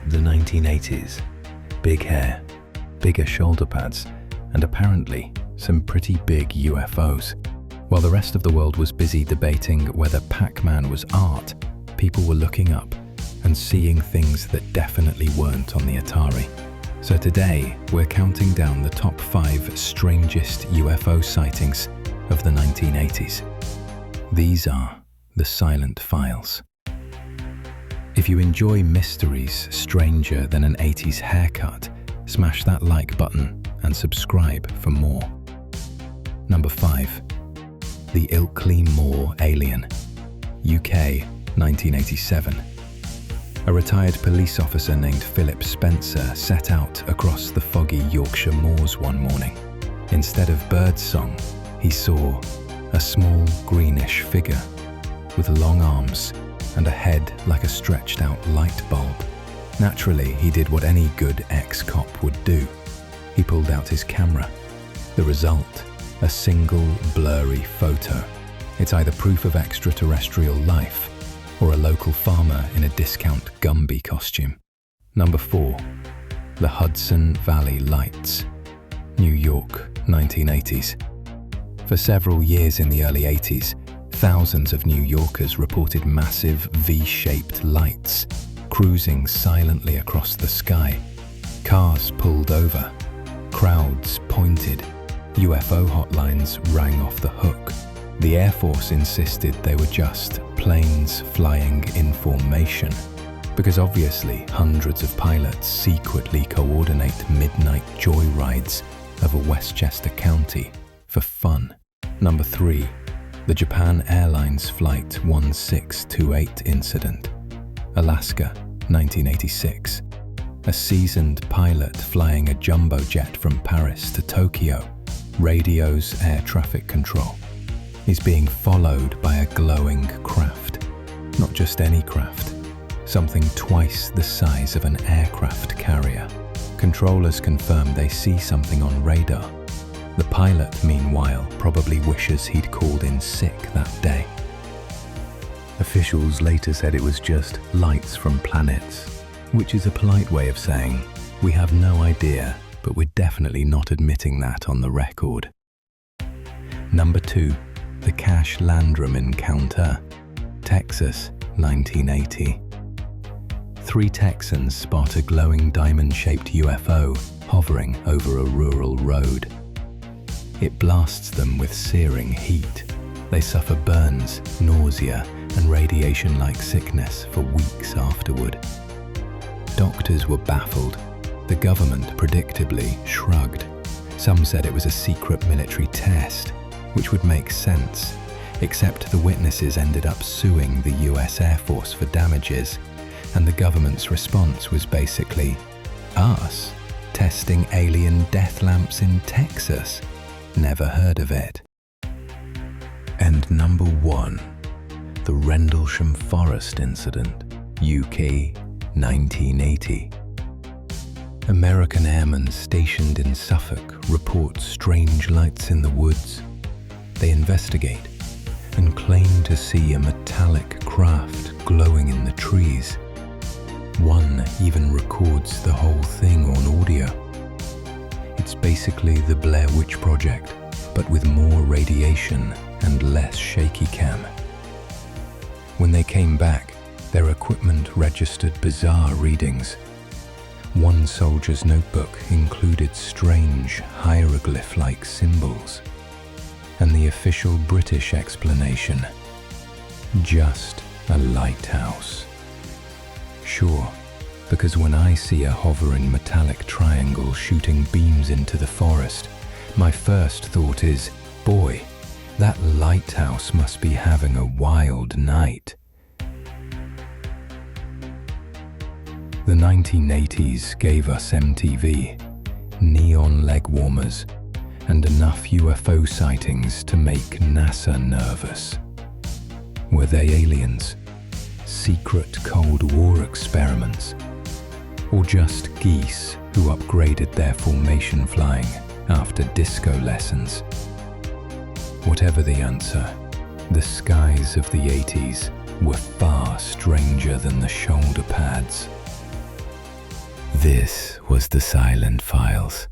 The 1980s. Big hair, bigger shoulder pads, and apparently some pretty big UFOs. While the rest of the world was busy debating whether Pac-Man was art, people were looking up and seeing things that definitely weren't on the Atari. So today, we're counting down the top 5 strangest UFO sightings of the 1980s. These are the Silent Files. If you enjoy mysteries stranger than an 80s haircut, smash that like button and subscribe for more. Number 5. The Ilkley Moor Alien, UK, 1987. A retired police officer named Philip Spencer set out across the foggy Yorkshire moors one morning. Instead of birdsong, he saw a small greenish figure with long arms and a head like a stretched out light bulb. Naturally, he did what any good ex-cop would do. He pulled out his camera. The result, a single blurry photo. It's either proof of extraterrestrial life or a local farmer in a discount Gumby costume. Number 4. The Hudson Valley Lights, New York, 1980s. For several years in the early 80s, thousands of New Yorkers reported massive V-shaped lights cruising silently across the sky. Cars pulled over, crowds pointed, UFO hotlines rang off the hook. The Air Force insisted they were just planes flying in formation, because obviously hundreds of pilots secretly coordinate midnight joyrides over Westchester County for fun. Number 3. The Japan Airlines Flight 1628 incident, Alaska, 1986. A seasoned pilot flying a jumbo jet from Paris to Tokyo radios air traffic control. He's being followed by a glowing craft. Not just any craft, something twice the size of an aircraft carrier. Controllers confirm they see something on radar. The pilot, meanwhile, probably wishes he'd called in sick that day. Officials later said it was just lights from planets, which is a polite way of saying, we have no idea, but we're definitely not admitting that on the record. Number 2. The Cash-Landrum encounter, Texas, 1980. 3 Texans spot a glowing diamond-shaped UFO hovering over a rural road. It blasts them with searing heat. They suffer burns, nausea, and radiation-like sickness for weeks afterward. Doctors were baffled. The government predictably shrugged. Some said it was a secret military test, which would make sense, except the witnesses ended up suing the US Air Force for damages, and the government's response was basically, us testing alien death lamps in Texas? Never heard of it. And number 1, the Rendlesham Forest incident, UK, 1980. American airmen stationed in Suffolk report strange lights in the woods. They investigate and claim to see a metallic craft glowing in the trees. One even records the whole thing on audio. It's basically the Blair Witch Project, but with more radiation and less shaky cam. When they came back, their equipment registered bizarre readings. One soldier's notebook included strange hieroglyph-like symbols. And the official British explanation, just a lighthouse. Sure, because when I see a hovering metallic triangle shooting beams into the forest, my first thought is, boy, that lighthouse must be having a wild night. The 1980s gave us MTV, neon leg warmers, and enough UFO sightings to make NASA nervous. Were they aliens? Secret Cold War experiments? Or just geese who upgraded their formation flying after disco lessons? Whatever the answer, the skies of the 80s were far stranger than the shoulder pads. This was the Silent Files.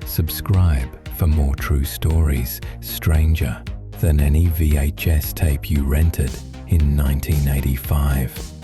Subscribe for more true stories stranger than any VHS tape you rented in 1985.